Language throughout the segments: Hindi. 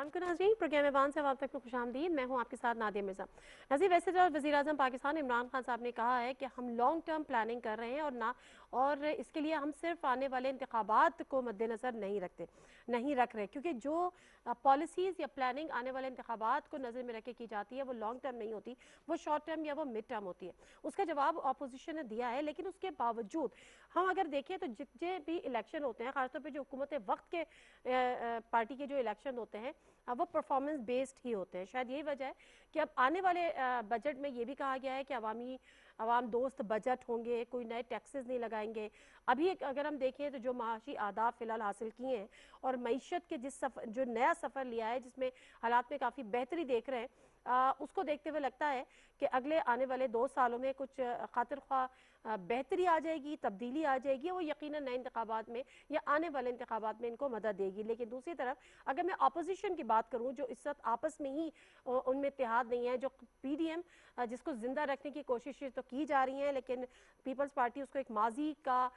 अस्सलाम वालेकुम नाज़रीन, प्रोग्राम ऐवान से आप तक को खुशामदीद। मैं हूं आपके साथ नादिया मिर्ज़ा। नाज़रीन, वैसे तो वज़ीर आज़म पाकिस्तान इमरान खान साहब ने कहा है कि हम लॉन्ग टर्म प्लानिंग कर रहे हैं और इसके लिए हम सिर्फ आने वाले इंतखाबात को मद्देनज़र नहीं रख रहे, क्योंकि जो पॉलिसीज़ या प्लानिंग आने वाले इंतखाबात को नज़र में रख के की जाती है वो लॉन्ग टर्म नहीं होती, वो शॉर्ट टर्म या वो मिड टर्म होती है। उसका जवाब अपोजिशन ने दिया है, लेकिन उसके बावजूद हम अगर देखें तो जितने भी इलेक्शन होते हैं, खासतौर पर जो हुकूमत वक्त के पार्टी के जो इलेक्शन होते हैं वो परफॉर्मेंस बेस्ड ही होते हैं। शायद यही वजह है कि अब आने वाले बजट में ये भी कहा गया है कि अवाम दोस्त बजट होंगे, कोई नए टैक्सेस नहीं लगाएंगे। अभी अगर हम देखें तो जो माशी आदाब फिलहाल हासिल किए हैं और मीशत के जो नया सफ़र लिया है जिसमें हालात में काफ़ी बेहतरी देख रहे हैं, उसको देखते हुए लगता है कि अगले आने वाले 2 सालों में कुछ खातिर ख्वाह बेहतरी आ जाएगी, तब्दीली आ जाएगी। वो यकीनन नए इंतखाबात में या आने वाले इंतखाबात में इनको मदद देगी। लेकिन दूसरी तरफ अगर मैं अपोजिशन की बात करूं, जो इस वक्त आपस में ही उनमें इत्तेहाद नहीं है, जो PDM जिसको जिंदा रखने की कोशिश तो की जा रही है, लेकिन पीपल्स पार्टी उसको एक माजी का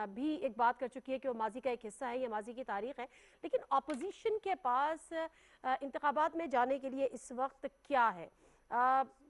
भी एक बात कर चुकी है कि वो माजी का एक हिस्सा है, ये माजी की तारीख है। लेकिन अपोजिशन के पास इंतखाबात में जाने के लिए इस वक्त क्या है?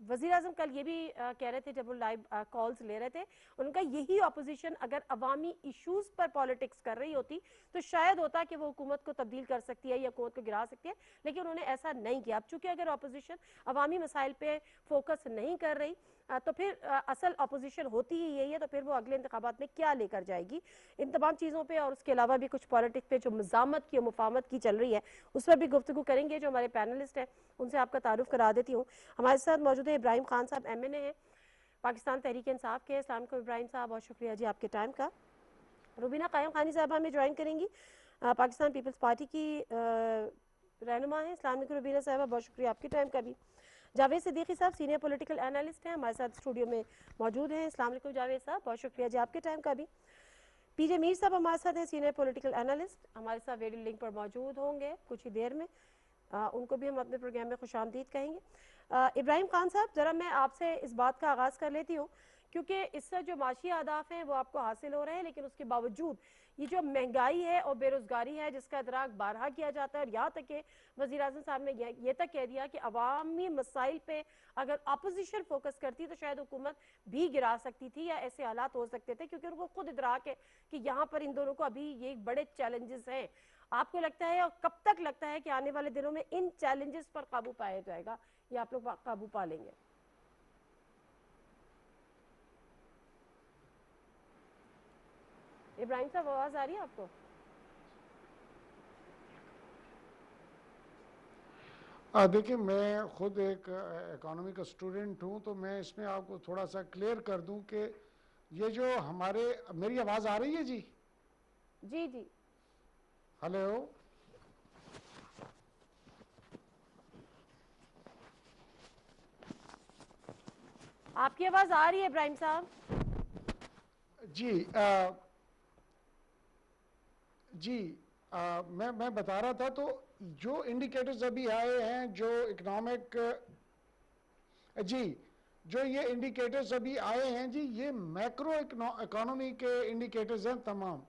वज़ीर आज़म कल ये भी कह रहे थे जब वो लाइव कॉल्स ले रहे थे, उनका यही अपोजिशन अगर अवामी इश्यूज पर पॉलिटिक्स कर रही होती तो शायद होता कि वो हुकूमत को तब्दील कर सकती है या हुकूमत को गिरा सकती है, लेकिन उन्होंने ऐसा नहीं किया। अब चूंकि अगर अपोजिशन अवामी मसाइल पे फोकस नहीं कर रही तो फिर असल अपोजिशन होती ही यही है, तो फिर वो अगले इंतखाबात में क्या लेकर जाएगी इन तमाम चीज़ों पर। और उसके अलावा भी कुछ पॉलिटिक्स पे जो मज़ामत की और मुफाहमत की चल रही है उस पर भी गुफ्तगू करेंगे। जो हमारे पैनलिस्ट हैं उनसे आपका तारुफ करा देती हूँ। हमारे साथ मौजूद है इब्राहिम खान साहब, MNA हैं, पाकिस्तान तहरीक इंसाफ के। अस्सलाम वालेकुम इब्राहिम साहब, बहुत शुक्रिया जी आपके टाइम का। रुबीना कायम खानी साहब हमें ज्वाइन करेंगी, पाकिस्तान पीपल्स पार्टी की रहनुमा है। अस्सलाम वालेकुम रुबीना साहब, बहुत शुक्रिया आपके टाइम का भी। जावेद सिद्दीकी साहब सीनियर पॉलिटिकल एनालिस्ट हैं, हमारे साथ स्टूडियो में मौजूद हैं। अस्सलाम वालेकुम जावेद साहब, बहुत शुक्रिया जी आपके टाइम का भी। PJ मीर साहब हमारे साथ हैं, सीनियर पॉलिटिकल एनालिस्ट, हमारे साथ वीडियो लिंक पर मौजूद होंगे कुछ ही देर में। उनको भी हम अपने प्रोग्राम में खुशामदीद कहेंगे। इब्राहिम खान साहब, ज़रा मैं आपसे इस बात का आगाज़ कर लेती हूँ, क्योंकि इससे जो माशी अहदाफ हैं वो आपको हासिल हो रहे हैं, लेकिन उसके बावजूद ये जो महंगाई है और बेरोज़गारी है जिसका इदराक बारहा किया जाता है, और यहाँ तक कि वज़ीर आज़म साहब ने ये तक कह दिया कि अवामी मसाइल पे अगर अपोजिशन फोकस करती तो शायद हुकूमत भी गिरा सकती थी या ऐसे हालात हो सकते थे, क्योंकि उनको खुद इदराक है कि यहाँ पर इन दोनों को अभी ये बड़े चैलेंजेस हैं। आपको लगता है और कब तक लगता है कि आने वाले दिनों में इन चैलेंजेस पर काबू पाया जाएगा या आप लोग काबू पा लेंगे? इब्राहिम साहब, आवाज आ रही है आपको? देखिए, मैं खुद एक इकोनॉमी का स्टूडेंट हूं, तो मैं इसमें आपको थोड़ा सा क्लियर कर दूं कि ये जो हमारे, मेरी आवाज़ आ रही है जी? जी जी। हेलो, आपकी आवाज आ रही है इब्राहिम साहब? जी जी मैं बता रहा था, तो जो इंडिकेटर्स अभी आए हैं, जो इकोनॉमिक, जी, जो ये इंडिकेटर्स अभी आए हैं जी, ये मैक्रो इकोनॉमी के इंडिकेटर्स हैं तमाम।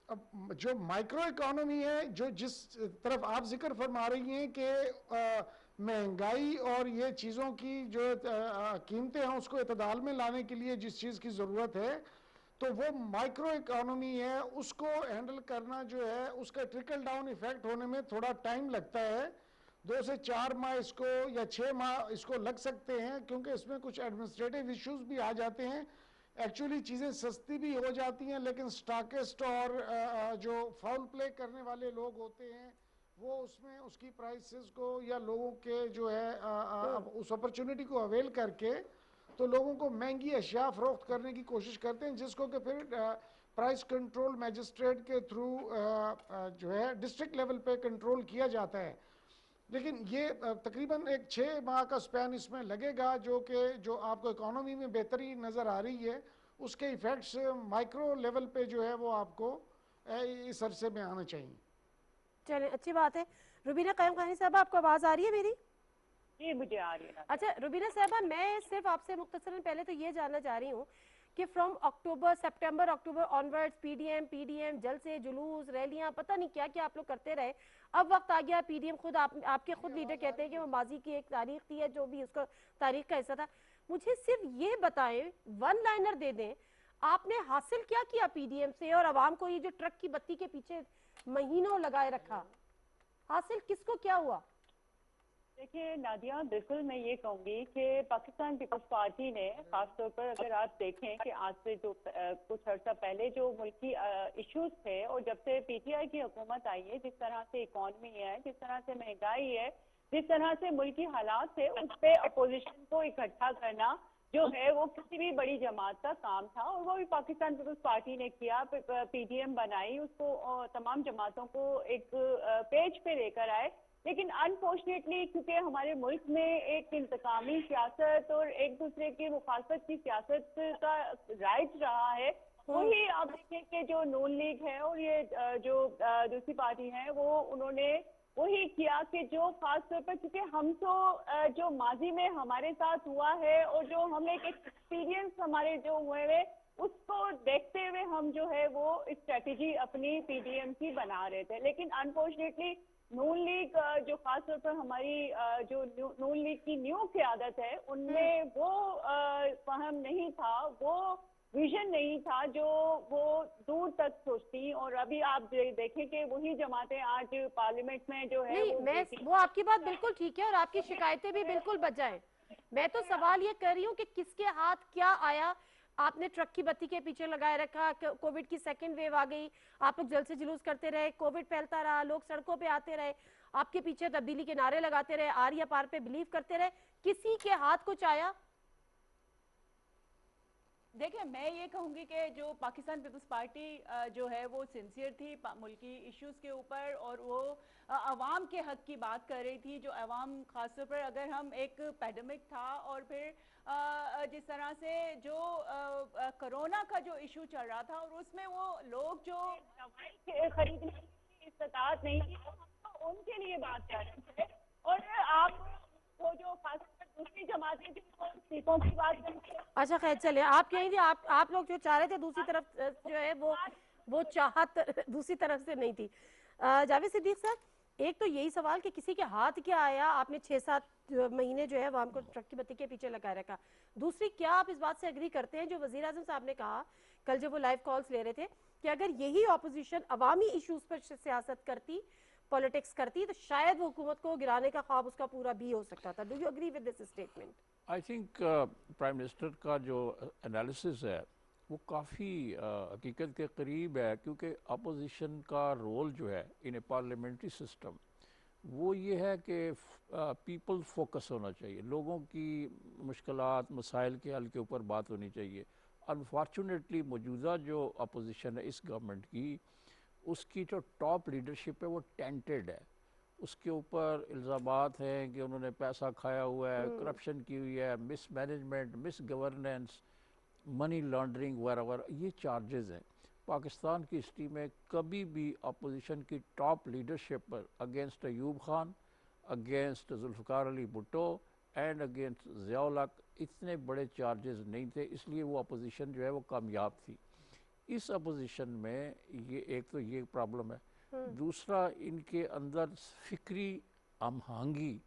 अब जो माइक्रो इकोनॉमी है, जो जिस तरफ आप जिक्र फरमा रही हैं कि महंगाई और ये चीज़ों की जो कीमतें हैं उसको इतदाल में लाने के लिए जिस चीज़ की ज़रूरत है, तो वो माइक्रो इकोनॉमी है, उसको हैंडल करना जो है, उसका ट्रिकल डाउन इफेक्ट होने में थोड़ा टाइम लगता है। 2 से 4 माह इसको या 6 माह इसको लग सकते हैं, क्योंकि इसमें कुछ एडमिनिस्ट्रेटिव इश्यूज भी आ जाते हैं। एक्चुअली चीज़ें सस्ती भी हो जाती हैं, लेकिन स्टॉकिस्ट और जो फाउल प्ले करने वाले लोग होते हैं वो उसमें उसकी प्राइसेस को या लोगों के जो है उस अपॉर्चुनिटी को अवेल करके तो लोगों को महंगी अशिया फरोख्त करने की कोशिश करते हैं, जिसको कि फिर प्राइस कंट्रोल मैजिस्ट्रेट के थ्रू जो है डिस्ट्रिक्ट लेवल पे कंट्रोल किया जाता है। लेकिन ये तकरीबन एक 6 माह का स्पैन इसमें लगेगा, जो आपको इकोनॉमी में बेहतरी नज़र आ रही है, उसके इफेक्ट्स माइक्रो लेवल पे जो है वो आपको इस अरसे में आना चाहिए। चलिए, अच्छी बात है। रुबीना कायम खानी साहब, आपको आवाज आ रही है मेरी? जी, मुझे आ रही है। अच्छा रुबीना साहबा, मैं सिर्फ आपसे मुख्तसरन पहले तो ये जानना चाह रही हूँ कि from October, September October onwards PDM जलसे, जुलूस, रैलियां, पता नहीं क्या क्या आप लोग करते रहे। अब वक्त आ गया, पीडीएम खुद आपके खुद लीडर कहते हैं कि वो माजी की एक तारीख थी, है जो भी उसका तारीख का हिस्सा था। मुझे सिर्फ ये बताएं, वन लाइनर दे दें, आपने हासिल क्या किया पीडीएम से, और आवाम को ये जो ट्रक की बत्ती के पीछे महीनों लगाए रखा, हासिल किसको क्या हुआ? देखिए नादिया, बिल्कुल मैं ये कहूंगी कि पाकिस्तान पीपल्स पार्टी ने खासतौर पर अगर आप देखें कि आज से जो कुछ अर्सा पहले जो मुल्की इश्यूज थे, और जब से पीटीआई की हुकूमत आई है, जिस तरह से इकॉनमी है, जिस तरह से महंगाई है, जिस तरह से मुल्की हालात थे, उस पर अपोजिशन को इकट्ठा करना जो है वो किसी भी बड़ी जमात का काम था, और वो भी पाकिस्तान पीपल्स पार्टी ने किया। पीडीएम बनाई, उसको तमाम जमातों को एक पेज पे लेकर आए। लेकिन अनफॉर्चुनेटली क्योंकि हमारे मुल्क में एक इंतकामी सियासत और एक दूसरे की मुखालफत की सियासत का राइज रहा है, वही आप देखें कि जो नून लीग है और ये जो दूसरी पार्टी है, वो उन्होंने वही किया कि जो खास तौर पर, क्योंकि हम तो जो माजी में हमारे साथ हुआ है और जो हम एक एक्सपीरियंस हमारे जो हुए हुए, उसको देखते हुए हम जो है वो स्ट्रेटेजी अपनी पीडीएम की बना रहे थे। लेकिन अनफॉर्चुनेटली नून लीग जो खास तौर पर हमारी जो नून लीग की न्यू क़यादत है, उनमें वो फहम नहीं था, वो विजन नहीं था जो वो दूर तक सोचती। और अभी आप देखें कि वही जमातें आज पार्लियामेंट में जो है वो आपकी बात बिल्कुल ठीक है और आपकी शिकायतें भी बिल्कुल बच जाएं। मैं तो सवाल ये कर रही हूँ कि किसके हाथ क्या आया, आपने ट्रक की बत्ती के पीछे लगाए रखा, कोविड की सेकंड वेव आ गई, आप लोग जल से जुलूस करते रहे, कोविड फैलता रहा, लोग सड़कों पे आते रहे, आपके पीछे तब्दीली के नारे लगाते रहे, आर या पार पे बिलीव करते रहे, किसी के हाथ कुछ आया? देखिए, मैं ये कहूँगी कि जो पाकिस्तान पीपल्स पार्टी जो है वो सिंसियर थी मुल्की इश्यूज़ के ऊपर, और वो अवाम के हक की बात कर रही थी। जो अवाम खासतौर पर अगर हम एक पैंडेमिक था, और फिर जिस तरह से जो कोरोना का जो इशू चल रहा था, और उसमें वो लोग जो खरीदने की इस्तात नहीं थी, तो हम तो उनके लिए बात कर रहे थे। और आप वो जो खास दूसरी जमातें थी, वो सीटों की बात करते हैं। अच्छा खैर, चलिए, आप कहीं थी, आप लोग जो चाह रहे थे दूसरी तरफ जो है वो चाहत दूसरी तरफ से नहीं थी। जावेद सिद्दीक सर, एक तो यही सवाल कि किसी के हाथ क्या आया, आपने 6-7 महीने जो है आवाम को ट्रक की बत्ती के पीछे लगाए रखा। दूसरी, क्या आप इस बात से एग्री करते हैं जो वजीर आजम साहब ने कहा कल जब वो लाइव कॉल्स ले रहे थे कि अगर यही ऑपोजिशन अवामी इश्यूज पर सियासत करती, पॉलिटिक्स करती, तो शायद वो हुकूमत को गिराने का ख्वाब उसका पूरा भी हो सकता था। Do you agree with this statement? I think prime minister का जो एनालिसिस है वो काफ़ी हकीकत के करीब है, क्योंकि अपोजिशन का रोल जो है इन ए पार्लियामेंट्री सिस्टम वो ये है कि पीपल फोकस होना चाहिए, लोगों की मुश्किलात मसाइल के हल के ऊपर बात होनी चाहिए। अनफॉर्चुनेटली मौजूदा जो अपोजिशन है इस गवर्नमेंट की, उसकी जो टॉप लीडरशिप है वो टेंटेड है, उसके ऊपर इल्ज़ामात हैं कि उन्होंने पैसा खाया हुआ है, करप्शन की हुई है, miss management, miss governance, money laundering वगैरह, ये चार्जेस हैं। पाकिस्तान की हिस्ट्री में कभी भी अपोजिशन की टॉप लीडरशिप पर against Ayub Khan, against Zulfikar Ali Bhutto and against Zia-ul Haq इतने बड़े चार्जेस नहीं थे, इसलिए वो अपोजिशन जो है वो कामयाब थी। इस अपोजिशन में ये एक तो ये प्रॉब्लम है, दूसरा इनके अंदर फिक्री हमआहंगी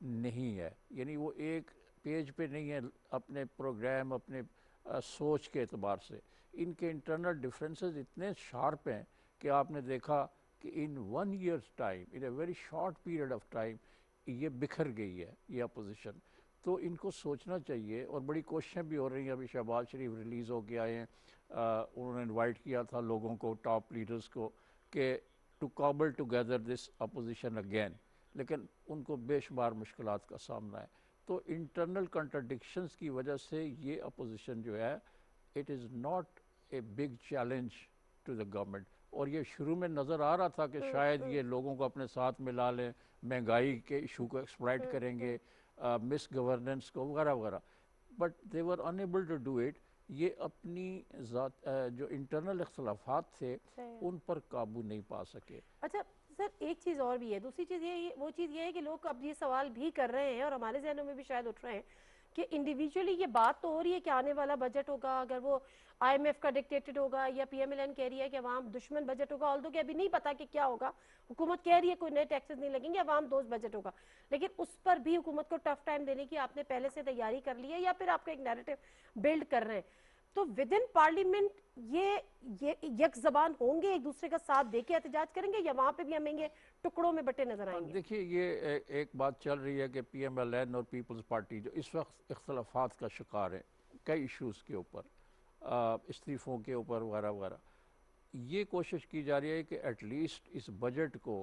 नहीं है, यानी वो एक पेज पे नहीं है अपने प्रोग्राम, अपने सोच के एतबार से। इनके इंटरनल डिफरेंसेस इतने शार्प हैं कि आपने देखा कि इन 1 years time, in a very short period of time, ये बिखर गई है ये अपोजिशन। तो इनको सोचना चाहिए, और बड़ी कोशिशें भी हो रही हैं। अभी शहबाज शरीफ रिलीज़ हो के आए हैं, उन्होंने इनवाइट किया था लोगों को, टॉप लीडर्स को, कि to cobble together this opposition again, लेकिन उनको बेशुमार मुश्किलात का सामना है। तो इंटरनल कंट्राडिक्शंस की वजह से ये अपोजिशन जो है it is not a big challenge to the government. और ये शुरू में नज़र आ रहा था कि शायद ये लोगों को अपने साथ मिला लें, महंगाई के इशू को एक्सप्लॉइट करेंगे, मिस गवर्नेंस को वगैरह वगैरह, but they were unable to do it. ये अपनी जो इंटरनल इख्तलाफात थे उन पर काबू नहीं पा सके। अच्छा सर, एक चीज़ और भी है, दूसरी चीज़ ये वो चीज़ ये है कि लोग अब ये सवाल भी कर रहे हैं और हमारे जहनों में भी शायद उठ रहे हैं कि इंडिविजुअली ये बात तो हो रही है कि आने वाला बजट होगा, अगर वो आईएमएफ का डिक्टेटेड होगा या पीएमएलएन कह रही है कि अवाम दुश्मन बजट होगा, ऑल्दो कि अभी नहीं पता कि क्या होगा, हुकूमत कह रही है कोई नए टैक्सेस नहीं लगेंगे, अवाम दोस्त बजट होगा, लेकिन उस पर भी हुकूमत को टफ टाइम देने की आपने पहले से तैयारी कर ली है या फिर आपको एक नैरेटिव बिल्ड कर रहे हैं? तो विद इन पार्लियामेंट ये यक जबान होंगे, एक दूसरे का साथ देके एहतजाज करेंगे, या वहां पे भी हमें टुकड़ों में बटे नजर आएंगे? देखिए, ये एक बात चल रही है कि पीएमएलएन और पीपल्स पार्टी जो इस वक्त इख्तलाफात का शिकार है कई इश्यूज़ के ऊपर, इस्तीफ़ों के ऊपर वगैरह वगैरह, ये कोशिश की जा रही है कि एटलीस्ट इस बजट को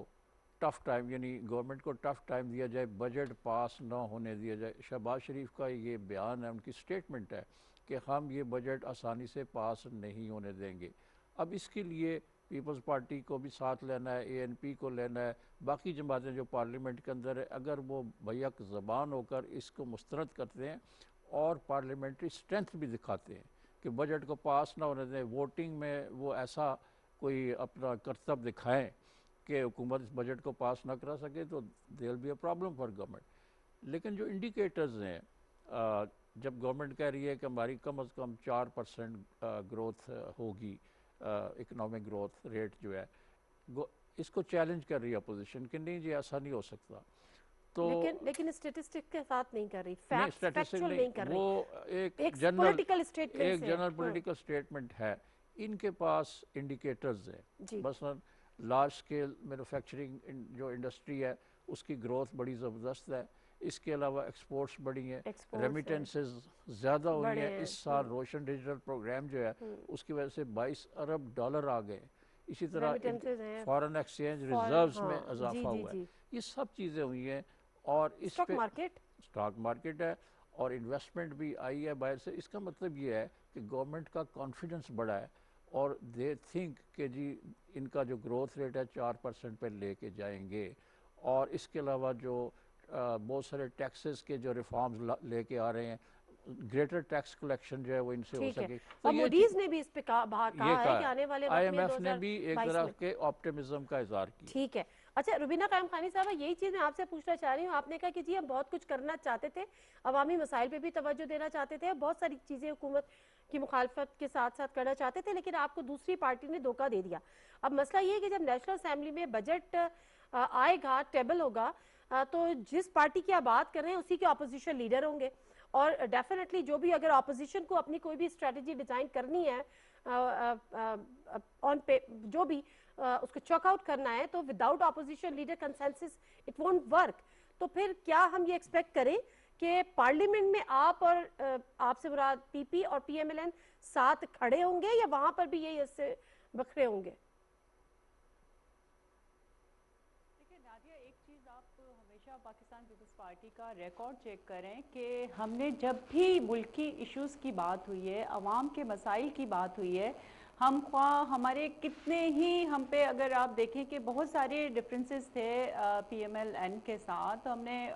टफ टाइम, यानी गवर्नमेंट को टफ टाइम दिया जाए, बजट पास ना होने दिया जाए। शहबाज शरीफ का ये बयान है, उनकी स्टेटमेंट है कि हम ये बजट आसानी से पास नहीं होने देंगे। अब इसके लिए पीपल्स पार्टी को भी साथ लेना है, एएनपी को लेना है, बाकी जमातें जो पार्लियामेंट के अंदर है, अगर वो भैयक ज़बान होकर इसको मुस्तरद करते हैं और पार्लियामेंट्री स्ट्रेंथ भी दिखाते हैं कि बजट को पास ना होने दें, वोटिंग में वो ऐसा कोई अपना कर्तव्य दिखाएं कि हुकूमत इस बजट को पास ना करा सके, तो there will be a problem for government. लेकिन जो इंडिकेटर्स हैं, जब गवर्नमेंट कह रही है कि हमारी कम अज़ कम 4% ग्रोथ होगी, इकोनॉमिक ग्रोथ रेट जो है, इसको चैलेंज कर रही है अपोजिशन कि नहीं जी ऐसा नहीं हो सकता। तो लेकिन स्टैटिस्टिक के साथ नहीं कर रही, नहीं, फैक्चुअल नहीं कर रही, वो एक पॉलिटिकल स्टेटमेंट एक जनरल पॉलिटिकल स्टेटमेंट है। इनके पास इंडिकेटर्स हैं, मसलन लार्ज स्केल मैन्युफैक्चरिंग जो इंडस्ट्री है उसकी ग्रोथ बड़ी ज़बरदस्त है, इसके अलावा एक्सपोर्ट्स बढ़ी हैं, रेमिटेंसेस ज़्यादा हो रही हैं। इस साल रोशन डिजिटल प्रोग्राम जो है उसकी वजह से 22 अरब डॉलर आ गए। इसी तरह फॉरेन एक्सचेंज रिजर्व्स में इजाफा हुआ है। ये सब चीज़ें हुई हैं और इस स्टॉक मार्केट है और इन्वेस्टमेंट भी आई है बाहर से। इसका मतलब ये है कि गवर्नमेंट का कॉन्फिडेंस बढ़ा है और दे थिंक कि जी इनका जो ग्रोथ रेट है 4% पे लेके जाएंगे। और इसके अलावा जो बहुत सारे टैक्सेस के जो रिफॉर्म्स लेके आ रहे हैं, ग्रेटर टैक्स कलेक्शन जो है वो इनसे हो सके। तो मूडीज ने भी इस पे कहा है कि आने वाले वक्त में IMF ने भी एक तरह के ऑप्टिमिज्म का इजहार किया। ठीक है। अच्छा रुबीना कायम खानी साहब, यही चीज़ मैं आपसे पूछना चाह रही हूँ। आपने कहा कि जी हम बहुत कुछ करना चाहते थे, अवामी मसाइल पे भी तवज्जो देना चाहते थे, बहुत सारी चीज़ें हुकूमत की मुखालफत के साथ साथ करना चाहते थे, लेकिन आपको दूसरी पार्टी ने धोखा दे दिया। अब मसला ये है कि जब नेशनल असेंबली में बजट आएगा, टेबल होगा, तो जिस पार्टी की आप बात कर रहे हैं उसी के ऑपोजिशन लीडर होंगे, और डेफिनेटली जो भी अगर ऑपोजिशन को अपनी कोई भी स्ट्रेटजी डिजाइन करनी है ऑन पे, जो भी उसको चेकआउट करना है, तो without opposition leader consensus it won't work. तो फिर क्या हम ये एक्सपेक्ट करें कि पार्लियामेंट में आप और आपसे मुराद पीपी और पीएमएलएन साथ खड़े होंगे या वहां पर भी ये इससे बखरे होंगे? पाकिस्तान पीपल्स पार्टी का रिकॉर्ड चेक करें कि हमने जब भी मुल्की इश्यूज़ की बात हुई है, अवाम के मसाइल की बात हुई है, हम हमारे कितने ही हम पे अगर आप देखें कि बहुत सारे डिफरेंसेस थे पीएमएलएन के साथ, हमने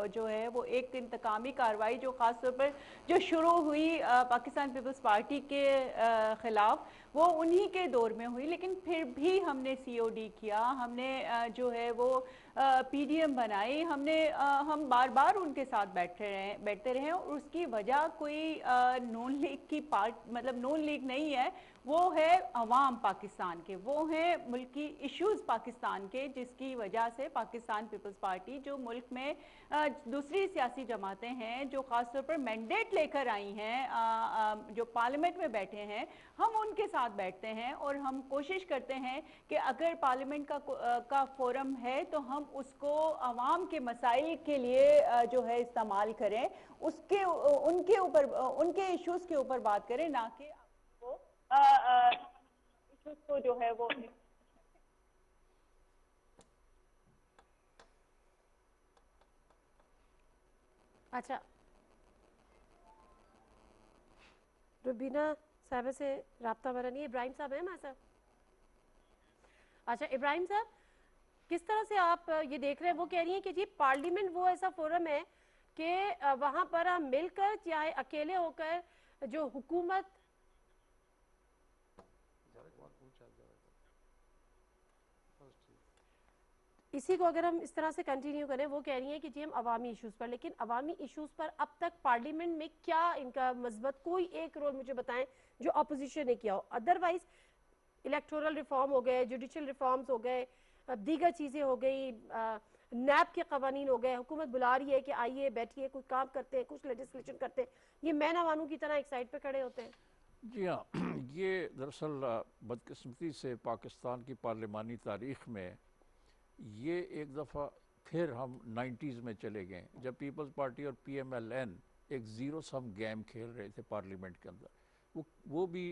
जो है वो एक इंतकामी कार्रवाई जो ख़ास तौर पर जो शुरू हुई पाकिस्तान पीपल्स पार्टी के ख़िलाफ़, वो उन्हीं के दौर में हुई, लेकिन फिर भी हमने COD किया, हमने जो है वो PDM बनाई, हम बार बार उनके साथ बैठते रहे और उसकी वजह कोई नून लीग की मतलब नून लीग नहीं है, वो है अवाम पाकिस्तान के, वो है मुल्की इश्यूज़ पाकिस्तान के, जिसकी वजह से पाकिस्तान पीपल्स पार्टी जो मुल्क में दूसरी सियासी जमातें हैं जो ख़ास तौर पर मैंडेट लेकर आई हैं, जो पार्लियामेंट में बैठे हैं, हम उनके साथ बैठते हैं और हम कोशिश करते हैं कि अगर पार्लियामेंट का फोरम है तो हम उसको अवाम के मसाइल के लिए जो है इस्तेमाल करें, उनके ऊपर उनके इश्यूज़ के ऊपर बात करें, ना कि इश्यूज़ को जो है वो। अच्छा, रुबीना साहब से राब्ता बना नहीं है। इब्राहिम साहब हैं हमारे साथ? अच्छा इब्राहिम साहब, किस तरह से आप ये देख रहे हैं? वो कह रही हैं कि जी पार्लियामेंट वो ऐसा फोरम है कि वहां पर हम मिलकर चाहे अकेले होकर जो हुकूमत इसी को अगर हम इस तरह से कंटिन्यू करें, वो कह रही हैं कि जी हम अवामी इश्यूज़ पर, लेकिन अवामी इश्यूज़ पर अब तक पार्लियामेंट में क्या इनका मस्बत कोई एक रोल मुझे बताएं जो अपोजिशन ने किया हो। अदरवाइज इलेक्टोरल रिफॉर्म हो गए, जुडिशल रिफॉर्म्स हो गए, दीगर चीज़ें हो गई, नैब के कवानीन हो गए, हुकूमत बुला रही है कि आइए बैठिए कुछ काम करते हैं, कुछ लेजिस्लेशन करते हैं, ये मैं ना मानूं की तरह एक साइड पे खड़े होते हैं। जी हाँ, ये दरअसल बदकिस्मती से पाकिस्तान की पार्लिमानी तारीख़ में ये एक दफ़ा फिर हम 90s में चले गए, जब पीपल्स पार्टी और PMLN एक ज़ीरो सम गेम खेल रहे थे पार्लियामेंट के अंदर। वो भी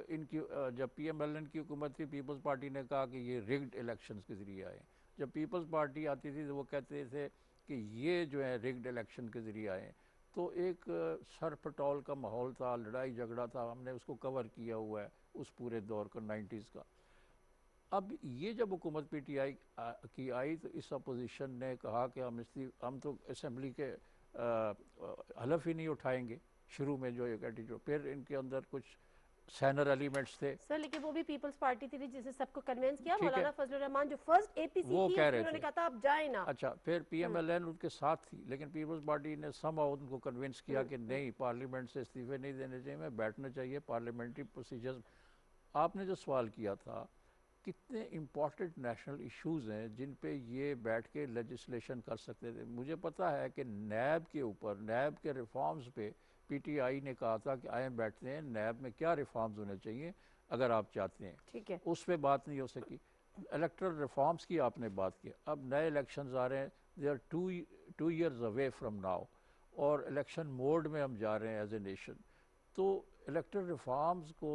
इनकी जब PMLN की हुकूमत थी, पीपल्स पार्टी ने कहा कि ये रिग्ड इलेक्शंस के ज़रिए आए। जब पीपल्स पार्टी आती थी तो वो कहते थे कि ये जो है रिग्ड इलेक्शन के ज़रिए आए। तो एक सर पटौल का माहौल था, लड़ाई झगड़ा था, हमने उसको कवर किया हुआ है उस पूरे दौर को 90s का। अब ये जब हुकूमत PTI की आई तो इस अपोजिशन ने कहा कि हम तो असम्बली के हलफ ही नहीं उठाएंगे। शुरू में जो एक एटीट्यूड, फिर इनके अंदर कुछ सैनर एलिमेंट्स थे सर, लेकिन वो भी पीपल्स पार्टी थी जिसने सबको कन्विंस किया। ठीक है। मौलाना फजलुर रहमान जो फर्स्ट APC वो थी कह रहे उन्होंने थे। कहा था आप जाए ना। अच्छा, फिर PMLN उनके साथ थी, लेकिन पीपल्स पार्टी ने समहाउ उनको कन्विंस किया कि नहीं, पार्लियामेंट से इस्तीफे नहीं देने चाहिए, मैं बैठना चाहिए, पार्लियामेंट्री प्रोसीजर्स। आपने जो सवाल किया था, कितने इम्पॉर्टेंट नेशनल इश्यूज़ हैं जिन पे ये बैठ के लेजिस्लेशन कर सकते थे। मुझे पता है कि नैब के ऊपर, नैब के रिफॉर्म्स पे PTI ने कहा था कि आए बैठते हैं, नैब में क्या रिफॉर्म्स होने चाहिए अगर आप चाहते हैं। ठीक है, उस पर बात नहीं हो सकी। इलेक्ट्रल रिफॉर्म्स की आपने बात की, अब नए इलेक्शंस आ रहे हैं, they are 2 years away from now, और इलेक्शन मोड में हम जा रहे हैं एज ए नेशन। तो इलेक्ट्रल रिफॉर्म्स को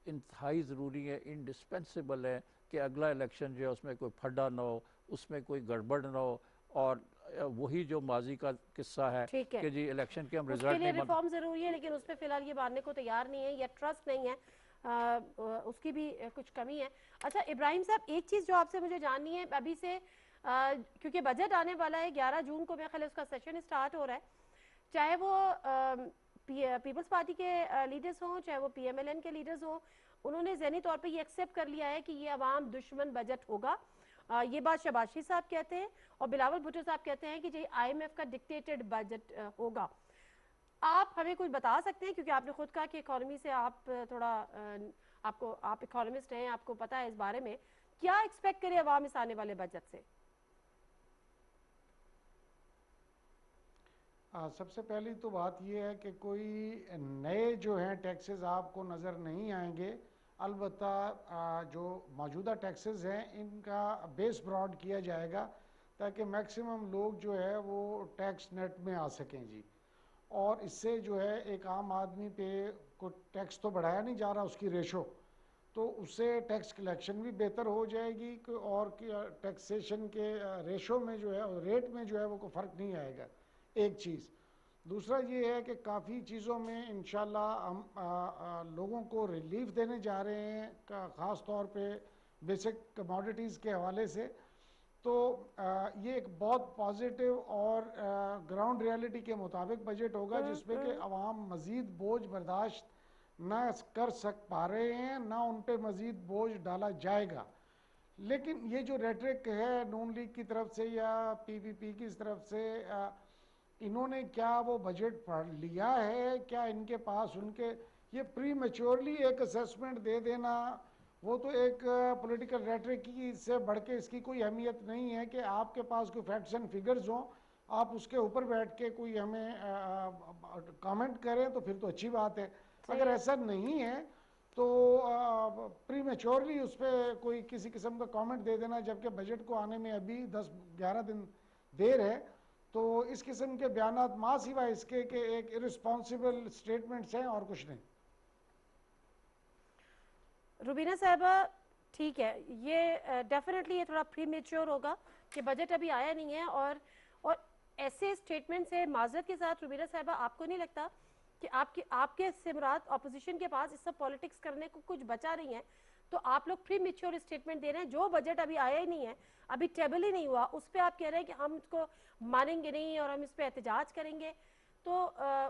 इंतहाई ज़रूरी है, इंडिस्पेंसिबल है कि अगला इलेक्शन जो है उसमें कोई फड्डा ना हो, उसमें कोई गड़बड़ ना हो, और वही जो माजी का किस्सा है ठीक है। कि जी इलेक्शन के हम उसके रिजल्ट लिए नहीं रिफॉर्म जरूरी है, लेकिन उस पर फिलहाल ये मानने को तैयार नहीं है या ट्रस्ट नहीं है, उसकी भी कुछ कमी है। अच्छा इब्राहिम साहब, एक चीज़ जो आपसे मुझे जाननी है अभी से, क्योंकि बजट आने वाला है 11 जून को, मेरे ख्याल है उसका सेशन स्टार्ट हो रहा है, चाहे वो पीपल्स पार्टी के लीडर्स हों, चाहे वो PMLN के लीडर्स हों, उन्होंने ज़हनी तौर पे ये एक्सेप्ट कर लिया है कि ये अवाम दुश्मन बजट होगा। ये बात शबाशी साहब कहते हैं और बिलावल भुट्टो साहब कहते हैं कि ये IMF का डिक्टेटेड बजट होगा। आप हमें कुछ बता सकते हैं, क्योंकि आपने खुद कहा कि इकोनॉमी से आप थोड़ा आप इकोनॉमिस्ट हैं, आपको पता है इस बारे में, क्या एक्सपेक्ट करें अवाम इस आने वाले बजट से? सबसे पहली तो बात यह है कि कोई नए जो हैं टैक्सेस आपको नज़र नहीं आएंगे। अलबत्ता जो मौजूदा टैक्सेस हैं इनका बेस ब्रॉड किया जाएगा ताकि मैक्सिमम लोग जो है वो टैक्स नेट में आ सकें जी। और इससे जो है एक आम आदमी पे को टैक्स तो बढ़ाया नहीं जा रहा, उसकी रेशो, तो उससे टैक्स कलेक्शन भी बेहतर हो जाएगी और टैक्सेशन के रेशो में जो है, रेट में जो है वो कोई फ़र्क नहीं आएगा, एक चीज़। दूसरा ये है कि काफ़ी चीज़ों में इंशाल्लाह हम लोगों को रिलीफ देने जा रहे हैं, ख़ास तौर पे बेसिक कमोडिटीज़ के हवाले से। तो ये एक बहुत पॉजिटिव और ग्राउंड रियलिटी के मुताबिक बजट होगा जिसमें कि अवाम मज़ीद बोझ बर्दाश्त ना कर पा रहे हैं, ना उन पर मज़ीद बोझ डाला जाएगा। लेकिन ये जो रेटरिक है नून लीग की तरफ से या PPP की तरफ से, इन्होंने क्या वो बजट पढ़ लिया है, क्या इनके पास उनके, ये प्री मेच्योरली एक असेसमेंट दे देना, वो तो एक पॉलिटिकल रेटरिक की से बढ़ के इसकी कोई अहमियत नहीं है कि आपके पास कोई फैक्ट्स एंड फिगर्स हों, आप उसके ऊपर बैठ के कोई हमें कमेंट करें तो फिर तो अच्छी बात है। अगर ऐसा नहीं है तो प्री मेच्योरली उस पर कोई किसी किस्म का कमेंट दे देना, जबकि बजट को आने में अभी 10-11 दिन देर है, तो इस किस्म के बयानात माँ सिवा इसके कि एक इरिस्पॉन्सिबल स्टेटमेंट्स हैं और कुछ नहीं। रुबीना साहिबा, ठीक है, ये डेफिनेटली ये थोड़ा प्रीमेच्योर होगा कि बजट अभी आया नहीं है, और ऐसे स्टेटमेंट से माजरत के साथ रुबीना साहिबा, आपको नहीं लगता कि आपके सिमरात ऑपोजिशन के पास इस सब पॉलिटिक्स करने को कुछ बचा नहीं है? तो आप लोग प्रीमेच्योर स्टेटमेंट दे रहे हैं, जो बजट अभी आया ही नहीं है, अभी टेबल ही नहीं हुआ, उस पर आप कह रहे हैं कि हम इसको मानेंगे नहीं और हम इस पर एहतजाज करेंगे, तो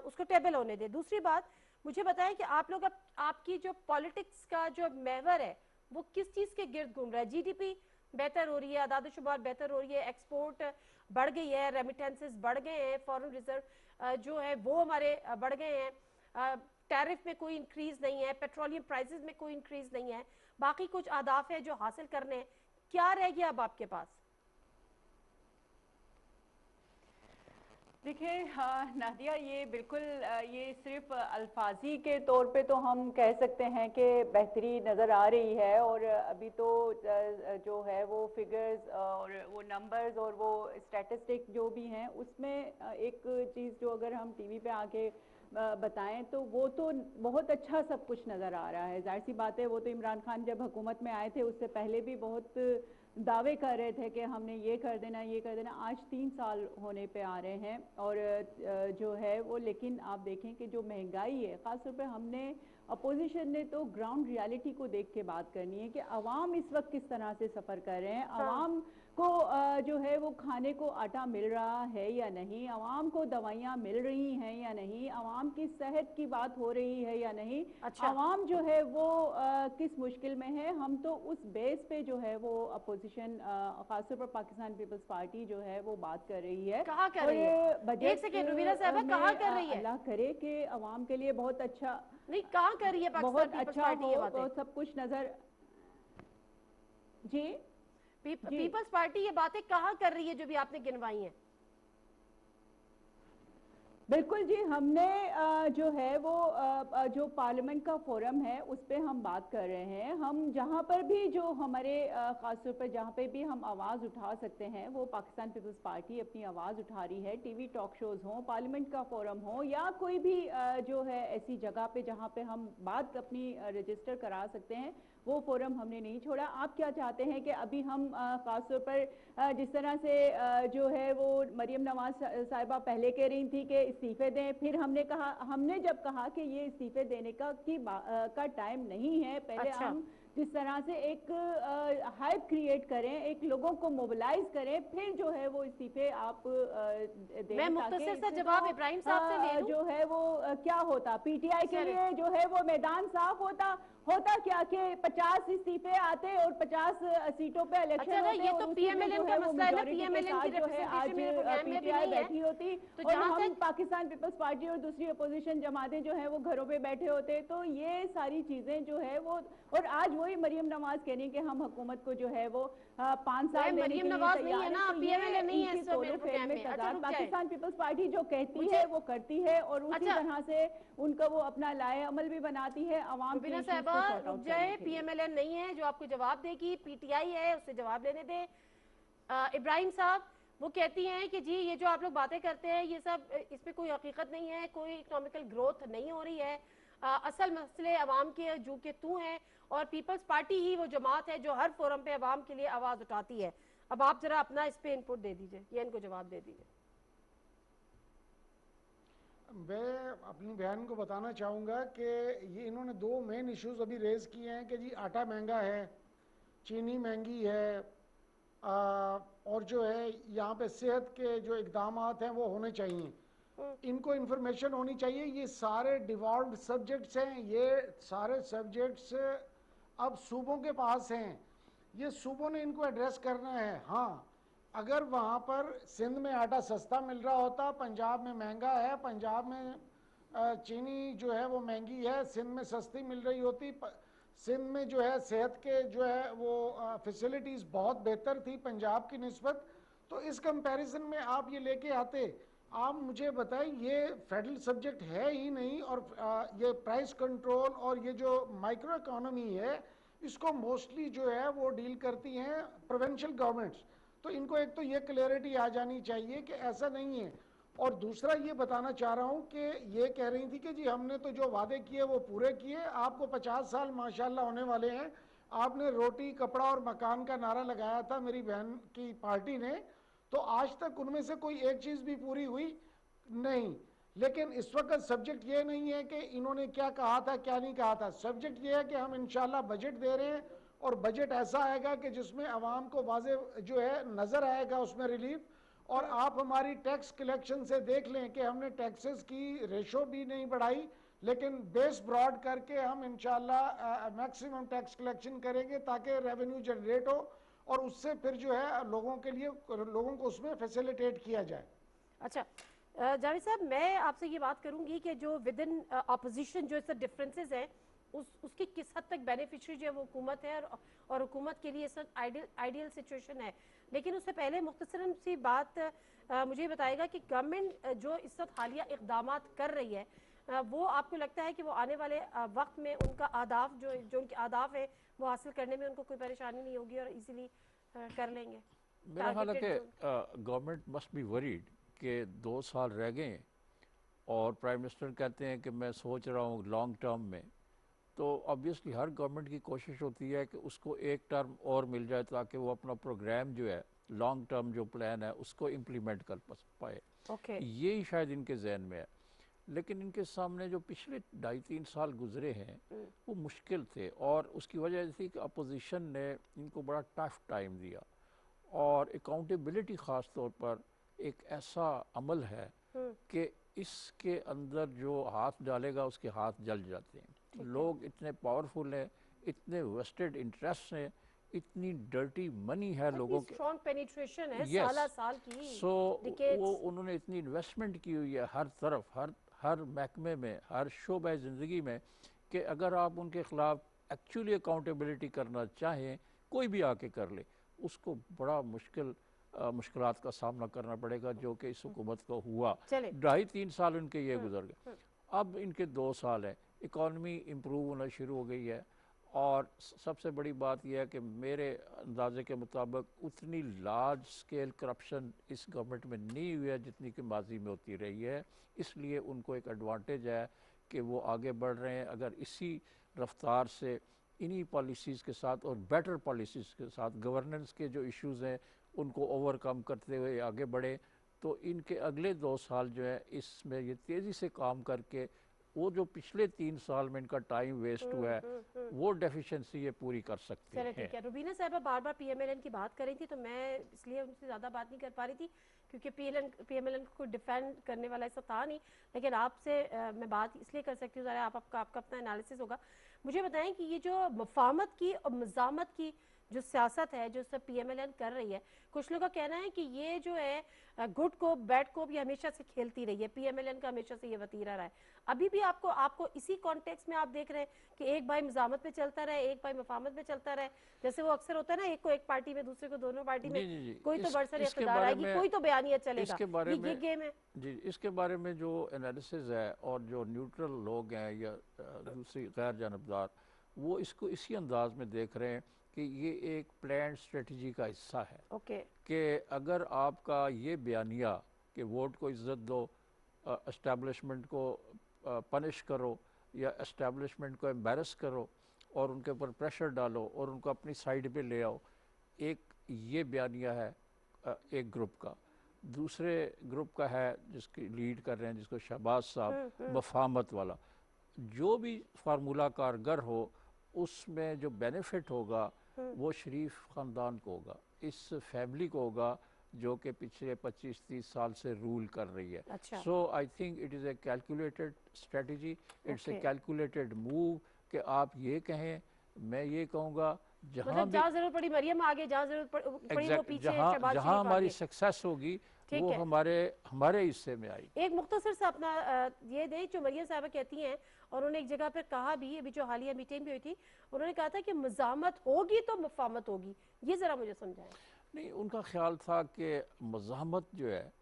उसको टेबल होने दें। दूसरी बात, मुझे बताएं कि आप लोग अब आपकी जो पॉलिटिक्स का जो महवर है वो किस चीज़ के गिर्द घूम रहा है? GDP बेहतर हो रही है, आदाद-ओ-शुमार बेहतर हो रही है, एक्सपोर्ट बढ़ गई है, रेमिटेंसेस बढ़ गए हैं, फॉरेन रिजर्व जो है वो हमारे बढ़ गए हैं, टैरिफ में कोई इंक्रीज नहीं है, पेट्रोलियम प्राइसेस में कोई इंक्रीज नहीं है, बाकी कुछ अहदाफ है जो हासिल करने हैं, क्या रह गया अब आपके पास? देखिए नादिया, ये बिल्कुल ये सिर्फ अल्फाजी के तौर पे तो हम कह सकते हैं कि बेहतरी नज़र आ रही है, और अभी तो जो है वो फिगर्स और वो नंबर्स और वो स्टैटिस्टिक जो भी हैं उसमें एक चीज़ जो अगर हम टीवी पे आके बताएं तो वो तो बहुत अच्छा सब कुछ नज़र आ रहा है। जाहिर सी बात है, वो तो इमरान खान जब हुकूमत में आए थे उससे पहले भी बहुत दावे कर रहे थे कि हमने ये कर देना ये कर देना। आज 3 साल होने पे आ रहे हैं और जो है वो, लेकिन आप देखें कि जो महंगाई है, ख़ासतौर पे हमने अपोजिशन ने तो ग्राउंड रियलिटी को देख के बात करनी है कि अवाम इस वक्त किस तरह से सफ़र कर रहे हैं, अवाम को जो है वो खाने को आटा मिल रहा है या नहीं, अवाम को दवाइयाँ मिल रही हैं या नहीं, अवाम की सेहत की बात हो रही है या नहीं, अच्छा। अवाम जो है वो किस मुश्किल में है। हम तो उस बेस पे जो है वो अपोजिशन खासतौर पर पाकिस्तान पीपल्स पार्टी जो है वो बात कर रही है। कहाँ कर रही है? एक सेकेंड रुबीना साहबा, कहाँ कर रही है? अल्लाह करे कि अवाम के लिए बहुत अच्छा, नहीं, कहाँ कर रही है पाकिस्तान बहुत पीपल्स अच्छा पार्टी ये हो, बातें? तो सब कुछ नजर जी पीपल्स पार्टी ये बातें कहाँ कर रही है जो भी आपने गिनवाई हैं? बिल्कुल जी, हमने जो है वो जो पार्लियामेंट का फोरम है उस पे हम बात कर रहे हैं। हम जहाँ पर भी जो हमारे ख़ासतौर पर जहाँ पे भी हम आवाज़ उठा सकते हैं वो पाकिस्तान पीपल्स पार्टी अपनी आवाज़ उठा रही है। टीवी टॉक शोज़ हों, पार्लियामेंट का फोरम हो, या कोई भी जो है ऐसी जगह पे जहाँ पे हम बात अपनी रजिस्टर करा सकते हैं, वो फोरम हमने नहीं छोड़ा। आप क्या चाहते हैं कि अभी हम ख़ासतौर पर जिस तरह से जो है वो मरियम नवाज साहिबा पहले कह रही थी कि इस्तीफे दें, फिर हमने जब कहा कि ये इस्तीफे देने का टाइम नहीं है, पहले अच्छा। हम जिस तरह से एक हाइप क्रिएट करें, एक लोगों को मोबिलाइज करें, फिर जो है वो इस्तीफे आप दें। मैं मुख्तसर सा जवाब इब्राहिम साहब से ले लूं? जो है वो क्या होता पीटीआई के लिए, जो है वो मैदान साफ होता क्या कि 50 इस्तीफे आते और 50 सीटों पे इलेक्शन अच्छा, होते, ये और तो उसी में पीएमएलएन जो का है वो मसला है ना, majority के पीएमएलएन की साथ जो है आज रिप्रेजेंटेशन मेरे प्रोग्राम में भी पीटीआई नहीं है। बैठी होती तो और जहाँ हम तक पाकिस्तान पीपल्स पार्टी और दूसरी अपोजिशन जमातें जो है वो घरों पे बैठे होते। तो ये सारी चीजें जो है वो, और आज वही मरियम नवाज कह रही कि हम हुकूमत को जो है वो 5 साल देने मरियम के लिए नवाज नहीं तैयार है है। ना, तो पीएमएलएन नहीं है इनकी इस वक्त मेरे तोड़ो फेर प्रोग्राम में में। अच्छा, तजाद रुक जाए। पाकिस्तान पीपल्स पार्टी जो कहती मुझे- है वो करती है, और उसी अच्छा। तरह से उनका वो अपना लाए अमल भी बनाती है आवाम के रुबीना issues को साहबा sort रुक out जाए, करने के लिए। पीएमएलएन नहीं है जो आपको जवाब देगी, पीटीआई है, उससे जवाब लेने दे। इब्राहिम साहब, वो कहती हैं कि जी ये जो आप लोग बातें करते हैं ये सब, इसमें कोई हकीकत नहीं है, कोई इकोनॉमिकल ग्रोथ नहीं हो रही है, असल मसले अवाम के जू के तू हैं, और पीपल्स पार्टी ही वो जमात है जो हर फोरम पे अवाम के लिए आवाज़ उठाती है। अब आप जरा अपना इस पे इनपुट दे दीजिए या इनको जवाब दे दीजिए। मैं अपनी बहन को बताना चाहूँगा कि ये इन्होंने 2 मेन इश्यूज अभी रेज़ किए हैं कि जी आटा महंगा है, चीनी महंगी है, और जो है यहाँ पे सेहत के जो इक़दामात हैं वो होने चाहिए, इनको इन्फॉर्मेशन होनी चाहिए। ये सारे डिवॉल्व सब्जेक्ट्स हैं, ये सारे सब्जेक्ट्स अब सूबों के पास हैं, ये सूबों ने इनको एड्रेस करना है। हाँ, अगर वहाँ पर सिंध में आटा सस्ता मिल रहा होता, पंजाब में महंगा है, पंजाब में चीनी जो है वो महंगी है, सिंध में सस्ती मिल रही होती, सिंध में जो है सेहत के जो है वो फैसिलिटीज़ बहुत बेहतर थी पंजाब की निस्बत, तो इस कंपैरिजन में आप ये लेके आते। आप मुझे बताएं, ये फेडरल सब्जेक्ट है ही नहीं, और ये प्राइस कंट्रोल और ये जो माइक्रो इकोनॉमी है इसको मोस्टली जो है वो डील करती हैं प्रोविंशियल गवर्नमेंट्स। तो इनको एक तो ये क्लैरिटी आ जानी चाहिए कि ऐसा नहीं है। और दूसरा ये बताना चाह रहा हूँ कि ये कह रही थी कि जी हमने तो जो वादे किए वो पूरे किए, आपको 50 साल माशाल्लाह होने वाले हैं, आपने रोटी कपड़ा और मकान का नारा लगाया था मेरी बहन की पार्टी ने, तो आज तक उनमें से कोई एक चीज़ भी पूरी हुई नहीं। लेकिन इस वक्त सब्जेक्ट ये नहीं है कि इन्होंने क्या कहा था क्या नहीं कहा था, सब्जेक्ट ये है कि हम इंशाल्लाह बजट दे रहे हैं, और बजट ऐसा आएगा कि जिसमें आवाम को वाजे जो है नज़र आएगा उसमें रिलीफ। और आप हमारी टैक्स कलेक्शन से देख लें कि हमने टैक्सेस की रेशो भी नहीं बढ़ाई, लेकिन बेस ब्रॉड करके हम इंशाल्लाह मैक्सिमम टैक्स कलेक्शन करेंगे ताकि रेवेन्यू जनरेट हो। और उससे फिर जो है लोगों के लिए, लोगों को उसमें फैसिलिटेट किया जाए। अच्छा, जावेद साहब, मैं आपसे ये बात करूंगी कि जो विद इन अपोजिशन जो इससे डिफरेंसेस हैं, उसकी किस हद तक बेनिफिशियरी जो है वो हुकूमत है, और हुकूमत के लिए इस आइडियल सिचुएशन है। लेकिन उससे पहले मुख्तसरन सी बात मुझे बताएगा कि गवर्नमेंट जो इस वक्त हालिया इकदाम कर रही है, वो आपको लगता है कि वो आने वाले वक्त में उनका अहदाफ जो उनके अहदाफ है वो हासिल करने में उनको कोई परेशानी नहीं होगी और इजीली कर लेंगे? मेरा ख्याल है कि targeted government must be worried कि 2 साल रह गए और प्राइम मिनिस्टर कहते हैं कि मैं सोच रहा हूँ लॉन्ग टर्म में, तो ऑब्वियसली हर गवर्नमेंट की कोशिश होती है कि उसको एक टर्म और मिल जाए ताकि वो अपना प्रोग्राम जो है, लॉन्ग टर्म जो प्लान है, उसको इम्प्लीमेंट कर पाए। ओके। यही शायद इनके जहन में है। लेकिन इनके सामने जो पिछले 2.5-3 साल गुजरे हैं वो मुश्किल थे, और उसकी वजह थी कि अपोजिशन ने इनको बड़ा टफ टाइम दिया, और अकाउंटेबिलिटी ख़ास तौर पर एक ऐसा अमल है कि इसके अंदर जो हाथ डालेगा उसके हाथ जल जाते हैं। लोग इतने पावरफुल हैं, इतने वेस्टेड इंटरेस्ट हैं, इतनी डर्टी मनी है लोगों के, स्ट्रॉन्ग पेनिट्रेशन है Yes. साला साल की, सो decades. वो उन्होंने इतनी इन्वेस्टमेंट की हुई है हर तरफ, हर महकमे में, हर शोबे ज़िंदगी में, कि अगर आप उनके ख़िलाफ़ एक्चुअली अकाउंटेबिलिटी करना चाहें, कोई भी आके कर ले, उसको बड़ा मुश्किलात का सामना करना पड़ेगा, जो कि इस हुकूमत को हुआ। चले 2.5-3 साल उनके ये गुजर गए, अब इनके 2 साल हैं, इकॉनमी इम्प्रूव होना शुरू हो गई है, और सबसे बड़ी बात यह है कि मेरे अंदाजे के मुताबिक उतनी लार्ज स्केल करप्शन इस गवर्नमेंट में नहीं हुई है जितनी कि माजी में होती रही है। इसलिए उनको एक एडवांटेज है कि वो आगे बढ़ रहे हैं। अगर इसी रफ्तार से इन्हीं पॉलिसीज़ के साथ और बेटर पॉलिसीज़ के साथ गवर्नेंस के जो इश्यूज़ हैं उनको ओवरकम करते हुए आगे बढ़े, तो इनके अगले 2 साल जो है इसमें ये तेज़ी से काम करके वो जो पिछले 3 साल में इनका टाइम वेस्ट हुआ है वो डेफिशिएंसी ये पूरी कर सकते चलो हैं। ठीक है। रुबीना साहबा बार बार पीएमएलएन की बात कर रही थी, तो मैं इसलिए उनसे ज़्यादा बात नहीं कर पा रही थी क्योंकि पीएमएलएन को डिफेंड करने वाला ऐसा था नहीं। लेकिन आपसे मैं बात इसलिए कर सकती हूँ, ज़रा आपका अपना एनालिसिस होगा। मुझे बताएं कि ये जो मफाहमत की और मज़ामत की जो सियासत है जो सब पीएमएलएन कर रही है, कुछ लोगों का कहना है कि ये जो है गुड को बैड को भी हमेशा से खेलती रही है, पीएमएलएन का हमेशा से ये वतीरा रहा है। अभी भी आपको इसी कॉन्टेक्स्ट में आप देख रहे हैं कि एक भाई मज़ामत पे चलता रहे, एक भाई मफाहमत पे चलता रहे, जैसे वो अक्सर होता है ना, एक को एक पार्टी में, दूसरे को दोनों पार्टी में, जी, कोई तो बरसर इसके इख्तियार बारे आएगी, में कोई तो बयानियत चलेगा, इसके बारे ये में गेम है। जी, इसके बारे में जो एनालिसिस है और जो न्यूट्रल लोग हैं या दूसरी गैर जानबदार, वो इसको इसी अंदाज में देख रहे हैं कि ये एक प्लान स्ट्रेटजी का हिस्सा है। ओके। कि अगर आपका ये बयानिया कि वोट को इज्जत दो, एस्टेब्लिशमेंट को पनिश करो या एस्टेब्लिशमेंट को एम्बैरस करो और उनके ऊपर प्रेशर डालो और उनको अपनी साइड पे ले आओ, एक ये बयानिया है एक ग्रुप का। दूसरे ग्रुप का है जिसकी लीड कर रहे हैं, जिसको शहबाज साहब, मफाहमत वाला। जो भी फार्मूला कारगर हो उसमें जो बेनिफिट होगा वो शरीफ ख़ानदान को होगा, इस फैमिली को होगा जो कि पिछले 25-30 साल से रूल कर रही है। अच्छा। So I think it is a calculated strategy, it's a calculated move कि आप ये कहें, मैं ये कहूँगा, जहाँ मतलब भी जहाँ जरूरत पड़ी मरियम आगे, जहाँ जरूरत पड़ी वो पीछे, शहबाज जहाँ शरीफ हमारी आगे। सक्सेस होगी ठीक वो है। हमारे हिस्से में आई। एक मुख्तसर से अपना ये दें जो मरियम साहबा कहती हैं, और उन्होंने एक जगह पर कहा भी, अभी जो हालिया मीटिंग भी हुई थी, उन्होंने कहा था कि मज़ामत होगी तो मफाहमत होगी। ये ज़रा मुझे समझाएं। नहीं, उनका ख्याल था कि मज़ाहमत जो है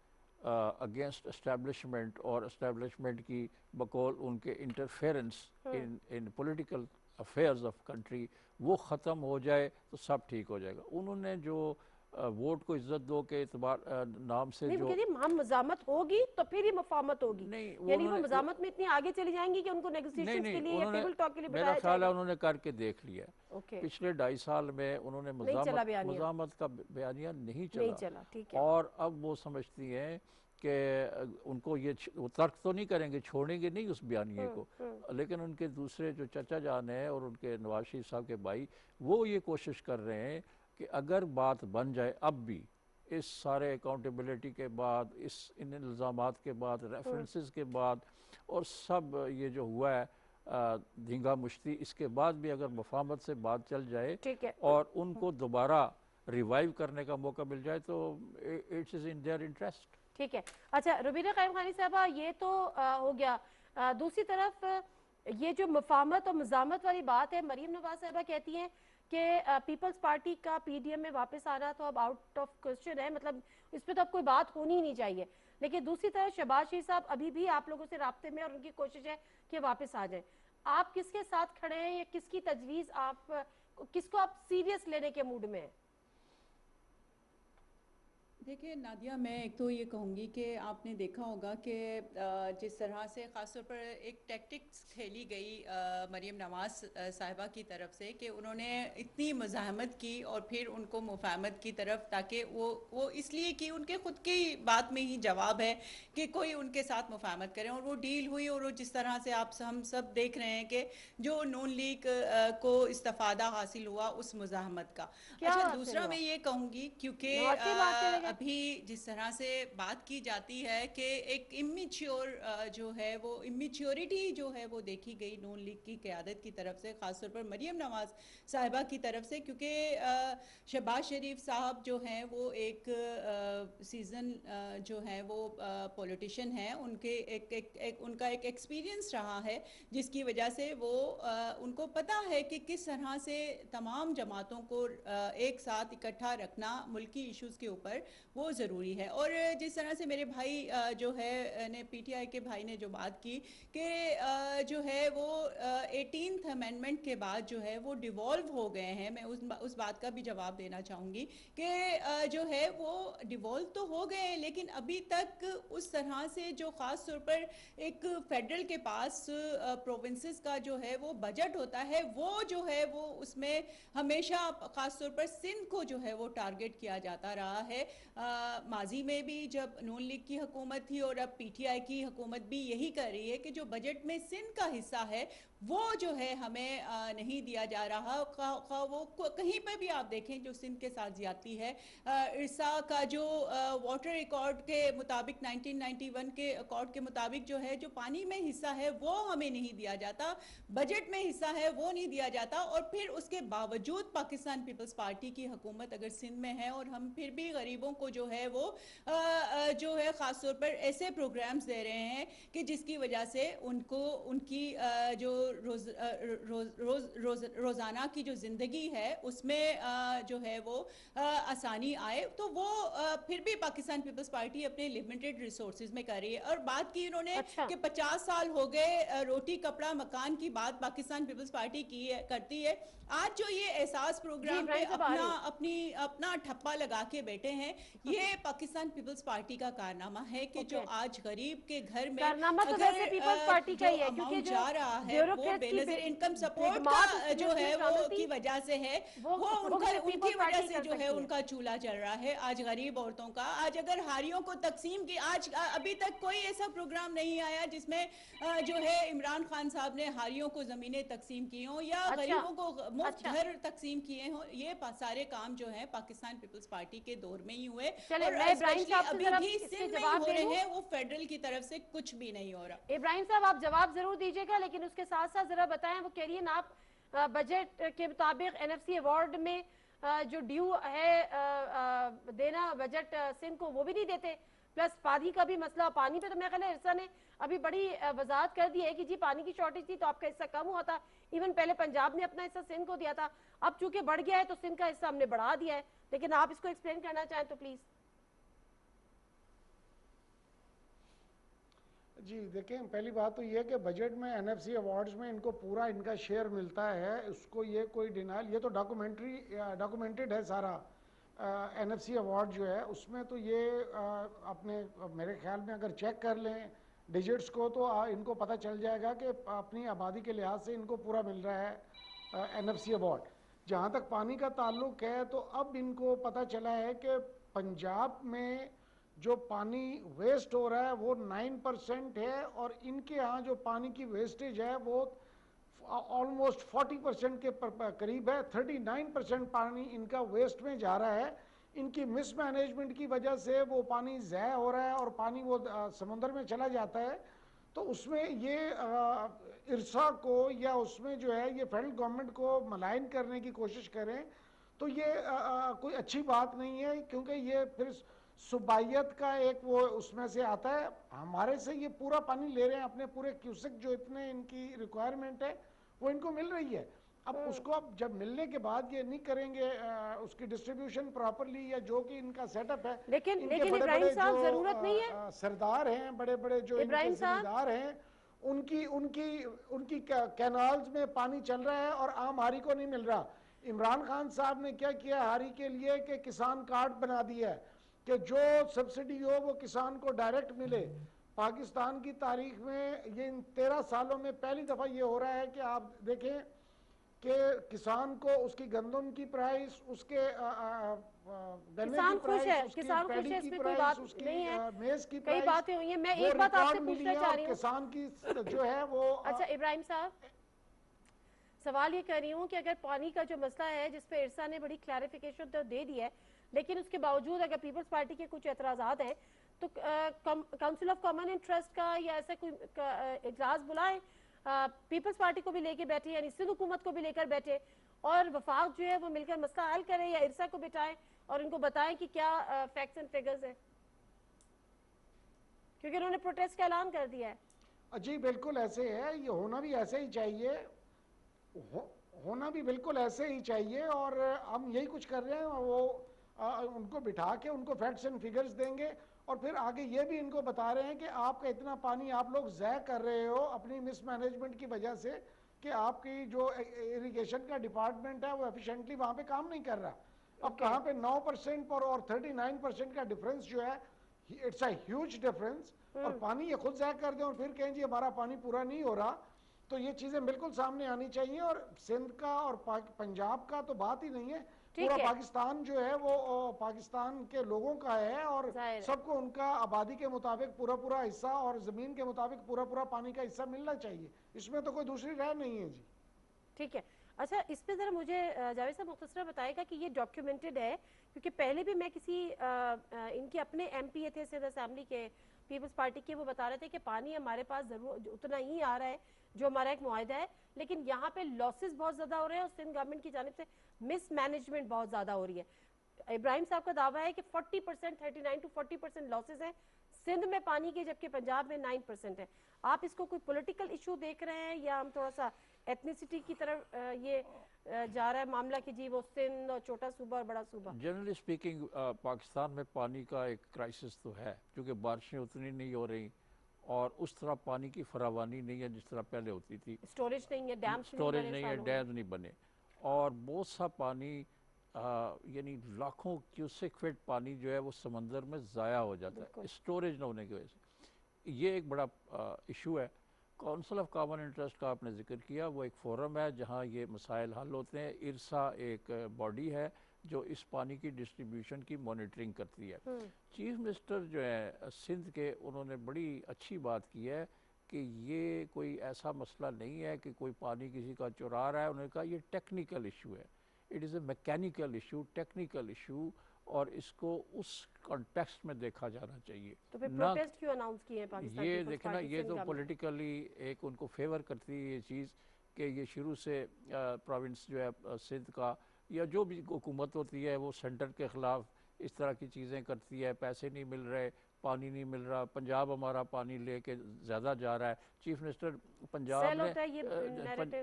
अगेंस्ट एस्टेब्लिशमेंट और एस्टेब्लिशमेंट की बकौल उनके interference in political affairs of country, वो ख़त्म हो जाए तो सब ठीक हो जाएगा। उन्होंने जो वोट को इज्जत दो के एतबार नाम से नहीं, जो हम मज़ामत होगी तो फिर ही मफाहमत होगी, नहीं, यानी वो मज़ामत में इतनी आगे चली जाएंगी कि उनको नेगोशिएशंस के लिए या टेबल टॉक के लिए मेरा बिठाया ख्याल है जाएगा। उन्होंने करके देख लिया। ओके। पिछले 2.5 साल में उन्होंने मज़ामत का बयानिया नहीं चला। ठीक है। और अब वो समझती हैं कि उनको ये वो तर्क तो नहीं करेंगे, छोड़ेंगे नहीं उस बयानिए को, लेकिन उनके दूसरे जो चचा जान हैं और उनके नवाज शरीफ साहब के भाई, वो ये कोशिश कर रहे हैं कि अगर बात बन जाए अब भी, इस सारे अकाउंटेबिलिटी के बाद, इन इल्ज़ामात के बाद, रेफरेंसेस के बाद और सब ये जो हुआ है धींगा मुश्ती, इसके बाद भी अगर मफाहमत से बात चल जाए ठीक है, और उनको दोबारा रिवाइव करने का मौका मिल जाए तो it's is in their interest. ठीक है। अच्छा रुबीना कायम खानी साहबा, ये तो हो गया। दूसरी तरफ ये जो मुफाहमत और मज़ामत वाली बात है, मरीम नवाज साहबा कहती हैं कि पीपल्स पार्टी का पीडीएम में वापस आना तो अब आउट ऑफ क्वेश्चन है, मतलब इस पर तो अब कोई बात होनी ही नहीं चाहिए। लेकिन दूसरी तरफ शहबाज शरीफ साहब अभी भी आप लोगों से राब्ते में और उनकी कोशिश है कि वापस आ जाए। आप किसके साथ खड़े हैं या किसकी तजवीज़, आप किसको आप सीरियस लेने के मूड में हैं? देखिए नादिया, मैं एक तो ये कहूँगी कि आपने देखा होगा कि जिस तरह से ख़ासतौर पर एक टैक्टिक्स खेली गई मरीम नवाज साहिबा की तरफ से कि उन्होंने इतनी मज़ाहमत की और फिर उनको मुफाहमत की तरफ, ताकि वो इसलिए कि उनके ख़ुद की बात में ही जवाब है कि कोई उनके साथ मुफाहमत करे, और वो डील हुई। और वो जिस तरह से हम सब देख रहे हैं कि जो नून लीग को इस्तिफादा हासिल हुआ उस मुज़ाहमत का। अच्छा, दूसरा मैं ये कहूँगी क्योंकि अभी जिस तरह से बात की जाती है कि एक इमेच्योर जो है वो इमेच्योरिटी जो है वो देखी गई नून लीग की क़यादत की तरफ से, ख़ासतौर पर मरीम नवाज साहिबा की तरफ से, क्योंकि शहबाज शरीफ साहब जो हैं वो एक सीज़न जो है वो पॉलिटिशियन हैं। उनके उनका एक एक्सपीरियंस रहा है जिसकी वजह से वो उनको पता है कि किस तरह से तमाम जमातों को एक साथ इकट्ठा रखना मुल्की इश्यूज़ के ऊपर वो ज़रूरी है। और जिस तरह से मेरे भाई जो है ने पीटीआई के भाई ने जो बात की कि जो है वो 18th अमेंडमेंट के बाद जो है वो डिवॉल्व हो गए हैं, मैं उस बात का भी जवाब देना चाहूँगी कि जो है वो डिवॉल्व तो हो गए हैं, लेकिन अभी तक उस तरह से जो ख़ास तौर पर एक फेडरल के पास प्रोविंसेस का जो है वो बजट होता है, वो जो है वो उसमें हमेशा ख़ास तौर पर सिंध को जो है वो टारगेट किया जाता रहा है। माजी में भी जब नून लीग की हुकूमत थी और अब पीटीआई की हुकूमत भी यही कर रही है कि जो बजट में सिंध का हिस्सा है वो जो है हमें नहीं दिया जा रहा। वो कहीं पर भी आप देखें जो सिंध के साथ ज्यादती है। इरसा का जो वाटर रिकॉर्ड के मुताबिक 1991 के रिकॉर्ड के मुताबिक जो है जो पानी में हिस्सा है वो हमें नहीं दिया जाता, बजट में हिस्सा है वो नहीं दिया जाता। और फिर उसके बावजूद पाकिस्तान पीपल्स पार्टी की हुकूमत अगर सिंध में है और हम फिर भी गरीबों को जो है वो जो है ख़ास तौर पर ऐसे प्रोग्राम्स दे रहे हैं कि जिसकी वजह से उनको उनकी जो रोज़ाना की जो ज़िंदगी है उसमें जो है वो आसानी आए, तो वो फिर भी पाकिस्तान पीपल्स पार्टी अपने लिमिटेड रिसोर्सेज में कर रही है। और बात की इन्होंने कि 50 साल हो गए रोटी कपड़ा मकान की बात पाकिस्तान पीपल्स पार्टी की करती है। आज जो ये एहसास प्रोग्राम पे अपना ठप्पा लगा के बैठे हैं, ये पाकिस्तान पीपल्स पार्टी का कारनामा है कि जो आज गरीब के घर में तो वैसे पीपल्स पार्टी का ही है, क्योंकि जो जा रहा है वो बेनज़ीर इनकम सपोर्ट का जो है वो की वजह से है, वो उनकी वजह से जो है उनका चूल्हा चल रहा है आज गरीब औरतों का। आज अगर हारियों को तकसीम की, आज अभी तक कोई ऐसा प्रोग्राम नहीं आया जिसमें जो है इमरान खान साहब ने हारियों को जमीनें तकसीम की हों या गरीबों को मुफ्त घर तकसीम किए हों। ये सारे काम जो है पाकिस्तान पीपल्स पार्टी के दौर में ही हुए और अभी भी सिंध में हो रहे हैं, वो फेडरल की तरफ से कुछ भी नहीं हो रहा। इब्राहिम साहब आप जवाब जरूर दीजिएगा, लेकिन उसके साथ साथ जरा बताएं, वो कह रही है आप बजट के मुताबिक एनएफसी अवार्ड में जो ड्यू है देना बजट सिंध को वो भी नहीं देते, प्लस पानी का भी मसला। पानी पे तो मेरे ख्याल है इरसा ने अभी बड़ी वजाहत कर दी है कि जी पानी की शॉर्टेज थी तो आपका हिस्सा कम हुआ था। इवन पहले पंजाब ने अपना हिस्सा सिंध को दिया था, अब चूंकि बढ़ गया है तो सिंध का हिस्सा हमने बढ़ा दिया है। लेकिन आप इसको एक्सप्लेन करना चाहें तो प्लीज। जी देखें, पहली बात तो ये कि बजट में एनएफसी अवार्ड्स में इनको पूरा इनका शेयर मिलता है, उसको ये कोई डिनाइल, ये तो डॉक्यूमेंटेड है सारा एनएफसी अवार्ड जो है उसमें। तो ये अपने मेरे ख्याल में अगर चेक कर लें डिजिट्स को तो इनको पता चल जाएगा कि अपनी आबादी के लिहाज से इनको पूरा मिल रहा है एनएफसी अवार्ड। जहाँ तक पानी का ताल्लुक है तो अब इनको पता चला है कि पंजाब में जो पानी वेस्ट हो रहा है वो 9% है और इनके यहाँ जो पानी की वेस्टेज है वो ऑलमोस्ट 40% के करीब है। 39% पानी इनका वेस्ट में जा रहा है। इनकी मिसमैनेजमेंट की वजह से वो पानी ज़ाया हो रहा है और पानी वो समुद्र में चला जाता है। तो उसमें ये इरसा को या उसमें जो है ये फेडरल गवर्नमेंट को मलाइन करने की कोशिश करें तो ये कोई अच्छी बात नहीं है, क्योंकि ये फिर सुबाइयत का एक वो उसमें से आता है। हमारे से ये पूरा पानी ले रहे हैं, अपने पूरे क्यूसेक जो इतने इनकी रिक्वायरमेंट है वो इनको मिल रही है। अब उसको अब जब मिलने के बाद ये नहीं करेंगे उसकी डिस्ट्रीब्यूशन प्रॉपरली, या जो कि इनका सेटअप है, लेकिन इनके लेकिन बड़े इब्राहिम बड़े साहब जो जरूरत नहीं है। सरदार हैं, बड़े बड़े जो इनके इब्राहिम साहब, जिम्मेदार हैं, उनकी उनकी उनकी कैनाल्स में पानी चल रहा है और आम हारी को नहीं मिल रहा। इमरान खान साहब ने क्या किया हारी के लिए कि किसान कार्ड बना दिया है कि जो सब्सिडी हो वो किसान को डायरेक्ट मिले। पाकिस्तान की तारीख में ये इन 13 सालों में पहली दफ़ा ये हो रहा है कि आप देखें कि किसान को उसकी गंदम की प्राइस, उसके गन्ने की किसान खुश प्राइस, है, उसकी किसान खुश पैडी है, की इसमें कोई प्राइस, बात उसकी नहीं है। मेज की कई प्राइस बातें हुई हैं। मैं वो एक बात आपसे रिकॉर्ड मिली पूछना है चाह और रही हूँ। किसान की जो है वो अच्छा इब्राहिम साहब, सवाल ये कर रही हूँ कि अगर पानी का जो मसला है जिस पे इरसा ने बड़ी क्लैरिफिकेशन तो दे दी है, लेकिन उसके बावजूद अगर पीपल्स पार्टी के कुछ एतराज़ात हैं तो काउंसिल ऑफ कॉमन इंटरेस्ट का या ऐसा कोई इजलास बुलाएं, पीपल्स पार्टी को भी लेके बैठे, यानी सिंध हुकूमत को भी लेकर बैठे, और वफाक जो है वो मिलकर मसला हल करे, या इरसा को बिठाएं और उनको बताएं कि क्या फैक्ट्स एंड फिगर्स है, क्योंकि उन्होंने प्रोटेस्ट का ऐलान कर दिया है। जी बिल्कुल ऐसे है, ये होना भी ऐसे ही चाहिए, होना भी बिल्कुल ऐसे ही चाहिए। और हम यही कुछ कर रहे हैं, वो उनको बिठा के उनको फैक्ट्स एंड फिगर्स देंगे, और फिर आगे ये भी इनको बता रहे हैं कि आपका इतना पानी आप लोग ज़ाय कर रहे हो अपनी मिसमैनेजमेंट की वजह से, कि आपकी जो इरिगेशन का डिपार्टमेंट है वो एफिशिएंटली वहाँ पे काम नहीं कर रहा। अब कहाँ पे 9% पर और 39% का डिफरेंस जो है, इट्स अ ह्यूज डिफरेंस। और पानी ये खुद ज़ाय कर दें और फिर कहें जी हमारा पानी पूरा नहीं हो रहा, तो ये चीज़ें बिल्कुल सामने आनी चाहिए। और सिंध का और पंजाब का तो बात ही नहीं है, पूरा पाकिस्तान जो है वो पाकिस्तान के लोगों का है, और सबको उनका आबादी के मुताबिक पूरा पूरा हिस्सा और ज़मीन के मुताबिक पूरा पूरा पानी का हिस्सा मिलना चाहिए। इसमें तो कोई दूसरी राय नहीं है जी। ठीक है। अच्छा, इस पे ज़रा मुझे जावेद साहब मुख्तसर बताएगा कि ये डॉक्यूमेंटेड है, क्योंकि पहले भी मैं किसी इनके अपने एमपी थे सिंध असेंबली के पीपल्स पार्टी के, वो बता रहे थे कि पानी हमारे पास ज़रूर उतना ही आ रहा है जो हमारा एक मुआहदा है, लेकिन यहाँ पे लॉसेस बहुत ज़्यादा हो रहे हैं और सिंध गवर्नमेंट की जानिब से मिसमैनेजमेंट बहुत ज़्यादा हो रही है। इब्राहिम साहब का दावा है कि 40%, 39 to 40% लॉसेस हैं सिंध में पानी के, जबकि पंजाब में 9% है। आप इसको कोई पॉलिटिकल इशू देख रहे हैं, या हम थोड़ा सा एथनिसिटी की तरफ ये जा रहा है मामला कि जी वो सिंध और छोटा सूबा और बड़ा सूबा? जनरली स्पीकिंग पाकिस्तान में पानी का एक क्राइसिस तो है, क्योंकि बारिशें उतनी नहीं हो रही और उस तरह पानी की फरावानी नहीं है जिस तरह पहले होती थी। स्टोरेज नहीं है, डैम्स स्टोरेज नहीं है, डैम नहीं बने, और बहुत सा पानी यानी लाखों क्यूसेक फीट पानी जो है वो समंदर में ज़ाया हो जाता है स्टोरेज न होने की वजह से। ये एक बड़ा इशू है। काउंसिल ऑफ कॉमन इंटरेस्ट का आपने जिक्र किया, वो एक फोरम है जहाँ ये मसाइल हल होते हैं। इरसा एक बॉडी है जो इस पानी की डिस्ट्रीब्यूशन की मॉनिटरिंग करती है। चीफ मिनिस्टर जो है सिंध के, उन्होंने बड़ी अच्छी बात की है कि ये कोई ऐसा मसला नहीं है कि कोई पानी किसी का चुरा रहा है। उन्होंने कहा ये टेक्निकल इशू है, it is A mechanical issue, technical issue, और इसको उस कॉन्टेक्स्ट में देखा जाना चाहिए। तो फिर प्रोटेस्ट क्यों अनाउंस किए हैं पाकिस्तान? ये देखें ना, ये तो पॉलिटिकली एक उनको फेवर करती है ये चीज़ कि ये शुरू से प्रोविंस जो है सिंध का या जो भी हुकूमत होती है वो सेंटर के ख़िलाफ़ इस तरह की चीज़ें करती है। पैसे नहीं मिल रहे, पानी नहीं मिल रहा, पंजाब हमारा पानी लेके ज़्यादा जा रहा है। चीफ मिनिस्टर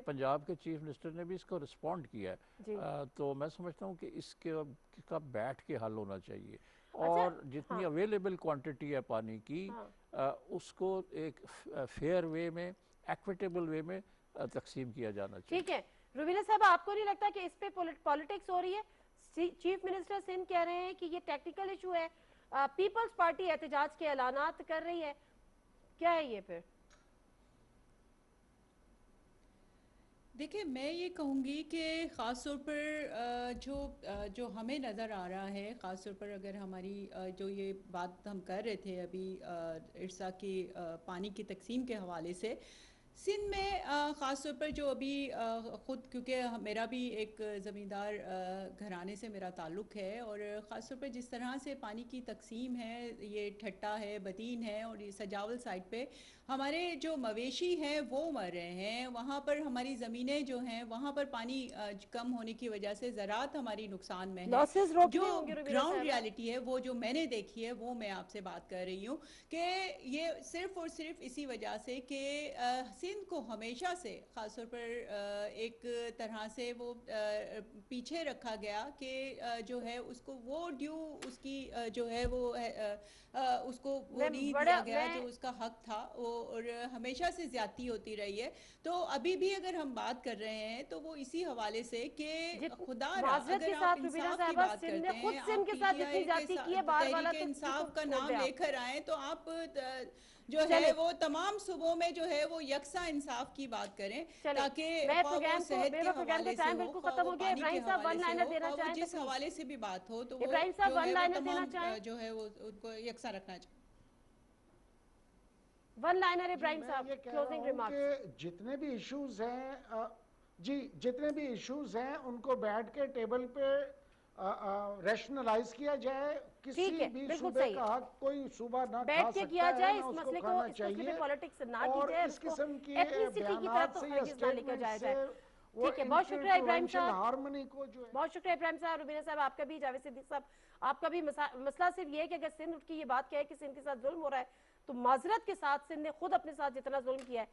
पंजाब के चीफ मिनिस्टर ने भी इसको रिस्पॉन्ड किया है। तो मैं समझता हूँ कि इसका बैठ के हल होना चाहिए। और जितनी अवेलेबल क्वांटिटी है पानी की, उसको एक फेयर वे में, एक्विटेबल वे में तकसीम किया जाना चाहिए। ठीक है रुबीना साहब, आपको नहीं लगता कि इस पे पॉलिटिक्स हो रही है? चीफ मिनिस्टर सिंध कह रहे हैं कि ये टेक्निकल इशू है, पीपल्स पार्टी एहतजाज के ऐलानात कर रही है, क्या है ये फिर? देखिए, मैं ये कहूँगी कि ख़ास तौर पर जो हमें नज़र आ रहा है, ख़ास तौर पर अगर हमारी जो ये बात हम कर रहे थे अभी इरसा की पानी की तकसीम के हवाले से, सिंध में ख़ास तौर पर जो अभी ख़ुद, क्योंकि मेरा भी एक ज़मींदार घराने से मेरा ताल्लुक़ है, और ख़ास तौर पर जिस तरह से पानी की तकसीम है, ये ठट्टा है, बदीन है, और ये सजावल साइड पे हमारे जो मवेशी हैं वो मर रहे हैं। वहाँ पर हमारी ज़मीनें जो हैं वहाँ पर पानी कम होने की वजह से ज़राअत हमारी नुकसान में है। लॉसेस रोकने जो होंगे रुबीना ग्राउंड साहबा। रियलिटी है, वो जो मैंने देखी है, वो मैं आपसे बात कर रही हूँ कि ये सिर्फ़ और सिर्फ इसी वजह से कि सिंध को हमेशा से ख़ास तौर पर एक तरह से वो पीछे रखा गया कि जो है उसको वो ड्यू उसकी जो है वो उसको वो मैं नहीं बड़ा दिया गया मैं जो उसका हक था वो, और हमेशा से ज्यादती होती रही है। तो अभी भी अगर हम बात कर रहे हैं तो वो इसी हवाले से कि जित खुदारा माजरत अगर के आप साथ रुबीना इंसाफ की साहबा, बात सिंध करते ने खुद हैं, सिंध आप के साथ जितनी पीटीआई जाती की है, बार वाला तहरीक तो इसको इंसाफ का छोड़ नाम दे आप। लेकर आए तो आप जो है चले वो तमाम सूबों में जो है वो यकसा इंसाफ की बात करें, चले ताकि मैं ख्वाह वो प्रोग्राम को सेहत के मेरा प्रोग्राम का हवाले से टाइम हो, बिल्कुल ख्वाह खत्म वो हो गया है। पानी के इब्राहिम साहब वन हवाले से लाइनर हो, देना ख्वाह वो चाहें तो जिस प्लीज। हवाले से भी बात हो, तो वो इब्राहिम साहब जो वन है वो लाइनर देना तमाम चाहें, जो है वो उनको यकसा रखना चाहिए। वन लाइनर जी इब्राहिम मैं साहब, ये कह रहा क्लोजिंग हूँ रिमार्क्स। कि जितने भी इश्यूज हैं जी जितने भी इश्यूज हैं उनको बैठ के टेबल पे रैशनलाइज किया जाए। ठीक किसी है, भी बिल्कुल सूबे सही का है, हक कोई सूबा ना बैठ खा के सकता किया है जाए ना इस उसको मसले को, खाना इस मसले पे चाहिए। पॉलिटिक्स ना की और जाए, और इस इसको किस्म की एथनिसिटी की तरफ बयानात तो से या हरगिज ना लेकर स्टेटमेंट जाया से जाए। वो ठीक है, बहुत शुक्रिया इब्राहिम प्रोविंशियल साहब, हार्मनी को जो है। बहुत शुक्रिया इब्राहिम साहब। रुबीना साहब, आपका भी, जावेद सिद्दीकी साहब, आपका भी मसला सिर्फ ये है कि अगर सिंध उठ के ये बात कहे कि सिंध के साथ जुल्म हो रहा है, तो माजरत के साथ सिंध ने खुद अपने साथ जितना जुल्म किया है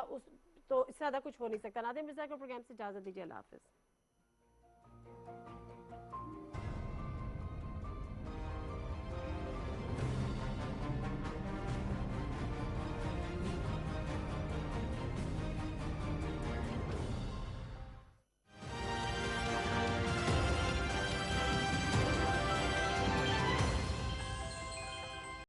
उस तो इससे ज्यादा कुछ हो नहीं सकता। नादिम मिर्जा को प्रोग्राम से इजाजत दीजिए, अल्लाह हाफिज।